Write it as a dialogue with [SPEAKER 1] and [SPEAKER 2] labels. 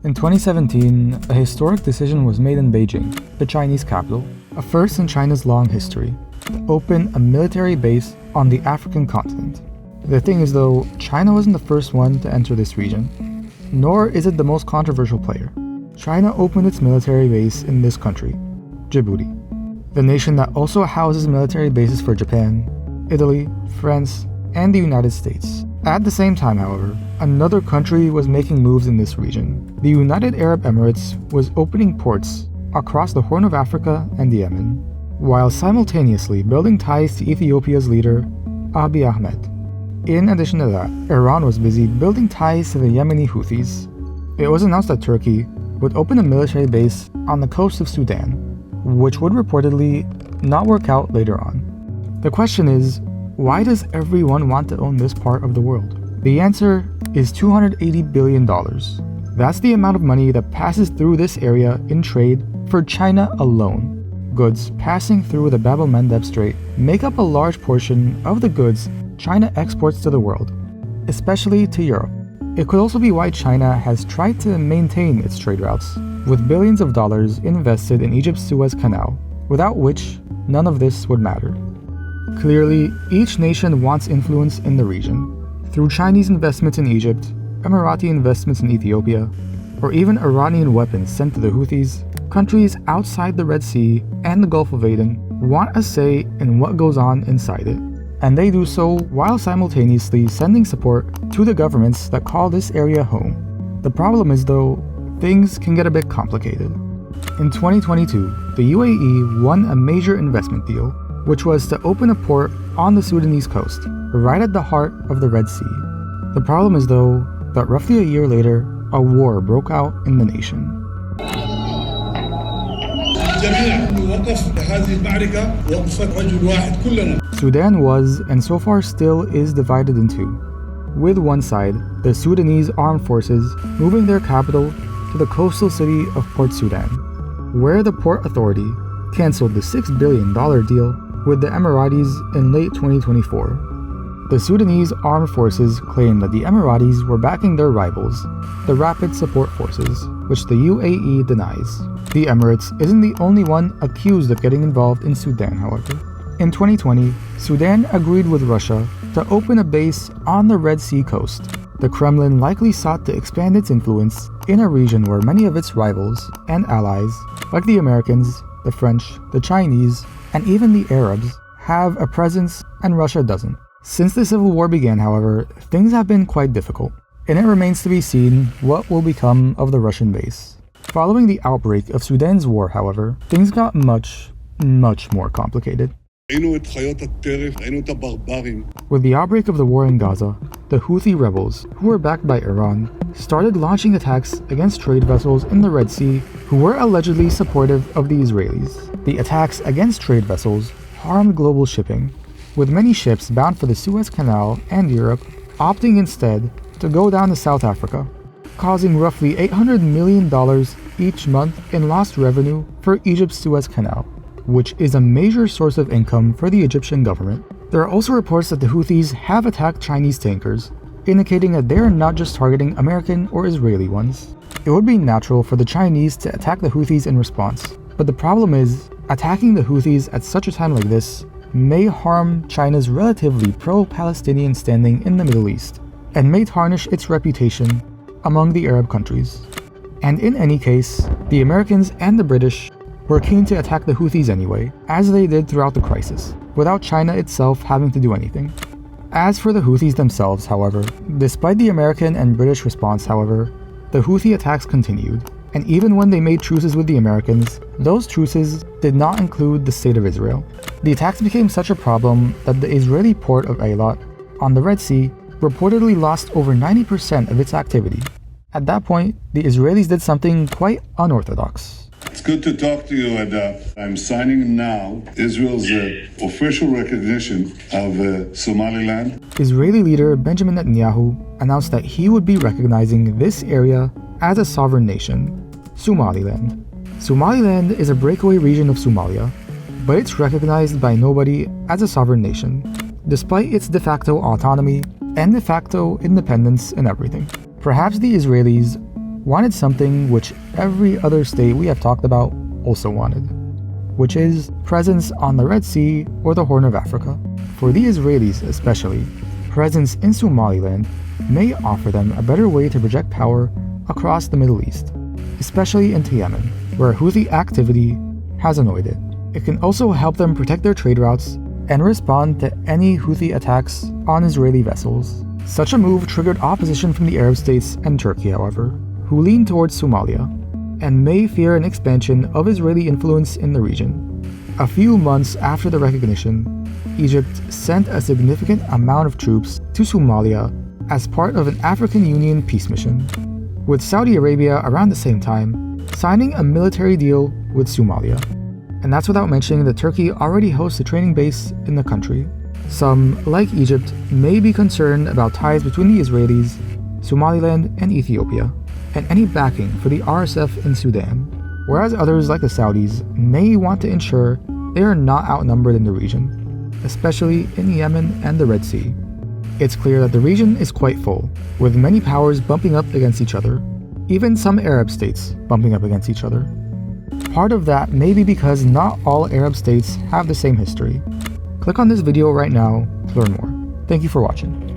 [SPEAKER 1] In 2017, a historic decision was made in Beijing, the Chinese capital, a first in China's long history, to open a military base on the African continent. The thing is though, China wasn't the first one to enter this region, nor is it the most controversial player. China opened its military base in this country, Djibouti, the nation that also houses military bases for Japan, Italy, France, and the United States. At the same time, however, another country was making moves in this region. The United Arab Emirates was opening ports across the Horn of Africa and Yemen, while simultaneously building ties to Ethiopia's leader, Abiy Ahmed. In addition to that, Iran was busy building ties to the Yemeni Houthis. It was announced that Turkey would open a military base on the coast of Sudan, which would reportedly not work out later on. The question is, why does everyone want to own this part of the world? The answer is $280 billion. That's the amount of money that passes through this area in trade for China alone. Goods passing through the al-Mandeb Strait make up a large portion of the goods China exports to the world, especially to Europe. It could also be why China has tried to maintain its trade routes, with billions of dollars invested in Egypt's Suez Canal, without which none of this would matter. Clearly, each nation wants influence in the region, through Chinese investments in Egypt, Emirati investments in Ethiopia, or even Iranian weapons sent to the Houthis. Countries outside the Red Sea and the Gulf of Aden want a say in what goes on inside it, and they do so while simultaneously sending support to the governments that call this area home. The problem is though, things can get a bit complicated. In 2022, the UAE won a major investment deal, which was to open a port on the Sudanese coast, right at the heart of the Red Sea. The problem is though, that roughly a year later, a war broke out in the nation. Sudan was, and so far still is, divided in two, with one side, the Sudanese armed forces, moving their capital to the coastal city of Port Sudan, where the Port Authority cancelled the $6 billion deal with the Emiratis in late 2024. The Sudanese armed forces claim that the Emiratis were backing their rivals, the Rapid Support Forces, which the UAE denies. The Emirates isn't the only one accused of getting involved in Sudan, however. In 2020, Sudan agreed with Russia to open a base on the Red Sea coast. The Kremlin likely sought to expand its influence in a region where many of its rivals and allies, like the Americans, the French, the Chinese, and even the Arabs, have a presence and Russia doesn't. Since the civil war began, however, things have been quite difficult, and it remains to be seen what will become of the Russian base. Following the outbreak of Sudan's war, however, things got much more complicated. With the outbreak of the war in Gaza, the Houthi rebels, who were backed by Iran, started launching attacks against trade vessels in the Red Sea who were allegedly supportive of the Israelis. The attacks against trade vessels harmed global shipping, with many ships bound for the Suez Canal and Europe opting instead to go down to South Africa, causing roughly $800 million each month in lost revenue for Egypt's Suez Canal, which is a major source of income for the Egyptian government. There are also reports that the Houthis have attacked Chinese tankers, indicating that they are not just targeting American or Israeli ones. It would be natural for the Chinese to attack the Houthis in response, but the problem is, attacking the Houthis at such a time like this may harm China's relatively pro-Palestinian standing in the Middle East, and may tarnish its reputation among the Arab countries. And in any case, the Americans and the British were keen to attack the Houthis anyway, as they did throughout the crisis, without China itself having to do anything. As for the Houthis themselves, however, despite the American and British response, however, the Houthi attacks continued, and even when they made truces with the Americans, those truces did not include the State of Israel. The attacks became such a problem that the Israeli port of Eilat, on the Red Sea, reportedly lost over 90% of its activity. At that point, the Israelis did something quite unorthodox.
[SPEAKER 2] It's good to talk to you, and I'm signing now Israel's official recognition of Somaliland.
[SPEAKER 1] Israeli leader Benjamin Netanyahu announced that he would be recognizing this area as a sovereign nation, Somaliland. Somaliland is a breakaway region of Somalia, but it's recognized by nobody as a sovereign nation, despite its de facto autonomy and de facto independence and everything. Perhaps the Israelis wanted something which every other state we have talked about also wanted, which is presence on the Red Sea or the Horn of Africa. For the Israelis especially, presence in Somaliland may offer them a better way to project power across the Middle East, especially into Yemen, where Houthi activity has annoyed it. It can also help them protect their trade routes and respond to any Houthi attacks on Israeli vessels. Such a move triggered opposition from the Arab states and Turkey, however, who lean towards Somalia and may fear an expansion of Israeli influence in the region. A few months after the recognition, Egypt sent a significant amount of troops to Somalia as part of an African Union peace mission, with Saudi Arabia around the same time signing a military deal with Somalia. And that's without mentioning that Turkey already hosts a training base in the country. Some, like Egypt, may be concerned about ties between the Israelis, Somaliland, and Ethiopia, and any backing for the RSF in Sudan, whereas others, like the Saudis, may want to ensure they are not outnumbered in the region, especially in Yemen and the Red Sea. It's clear that the region is quite full, with many powers bumping up against each other, even some Arab states bumping up against each other. Part of that may be because not all Arab states have the same history. Click on this video right now to learn more. Thank you for watching.